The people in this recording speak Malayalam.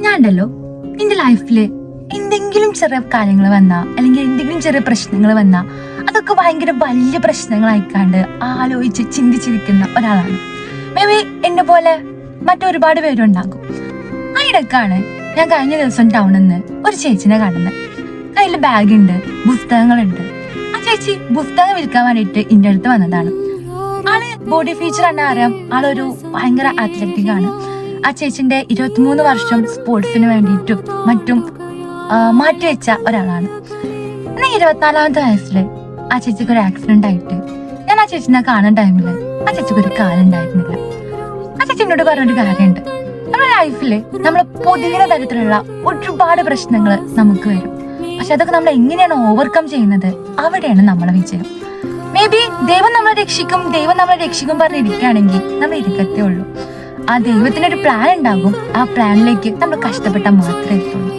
ഞാൻ ഉണ്ടല്ലോ എന്റെ ലൈഫില് എന്തെങ്കിലും ചെറിയ കാര്യങ്ങൾ വന്നാ അല്ലെങ്കിൽ എന്തെങ്കിലും ചെറിയ പ്രശ്നങ്ങൾ വന്നാ അതൊക്കെ ഭയങ്കര വലിയ പ്രശ്നങ്ങളായിക്കാണ്ട് ആലോചിച്ച് ചിന്തിച്ചിരിക്കുന്ന ഒരാളാണ്. മേ ബി എന്നെ പോലെ മറ്റൊരുപാട് പേരുണ്ടാകും. ആ ഇടക്കാണ് ഞാൻ കഴിഞ്ഞ ദിവസം ടൗണിൽ നിന്ന് ഒരു ചേച്ചിനെ കാണുന്നത്. കയ്യിൽ ബാഗുണ്ട്, പുസ്തകങ്ങളുണ്ട്. ആ ചേച്ചി പുസ്തകം വിൽക്കാൻ വേണ്ടിയിട്ട് എന്റെ അടുത്ത് വന്നതാണ്. ആള് ബോഡി ഫീച്ചർ തന്നെ അറിയാം, ആളൊരു ഭയങ്കര അത്ലറ്റിക് ആണ്. ആ ചേച്ചിന്റെ 23 വർഷം സ്പോർട്സിന് വേണ്ടിയിട്ടും മറ്റും മാറ്റിവെച്ച ഒരാളാണ്. എന്നാൽ 24ാമത്തെ വയസ്സില് ആ ചേച്ചിക്ക് ഒരു ആക്സിഡന്റ് ആയിട്ട് ഞാൻ ആ ചേച്ചിനെ കാണുന്ന ടൈമില് ആ ചേച്ചിക്ക് ഒരു കാലുണ്ടായിരുന്നില്ല. ആ ചേച്ചി എന്നോട് പറഞ്ഞൊരു കാര്യമുണ്ട്, നമ്മുടെ ലൈഫില് നമ്മൾ പുതിയ തരത്തിലുള്ള ഒരുപാട് പ്രശ്നങ്ങൾ നമുക്ക് വരും. പക്ഷെ അതൊക്കെ നമ്മൾ എങ്ങനെയാണ് ഓവർകം ചെയ്യുന്നത്, അവിടെയാണ് നമ്മളെ വിജയം. മേ ബി ദൈവം നമ്മളെ രക്ഷിക്കും പറഞ്ഞിരിക്കുകയാണെങ്കിൽ നമ്മൾ ഇരിക്കത്തേ ഉള്ളൂ. ആ ദൈവത്തിനൊരു പ്ലാൻ ഉണ്ടാകും, ആ പ്ലാനിലേക്ക് നമ്മൾ കഷ്ടപ്പെട്ടാൽ മാത്രമേ എത്തുള്ളൂ.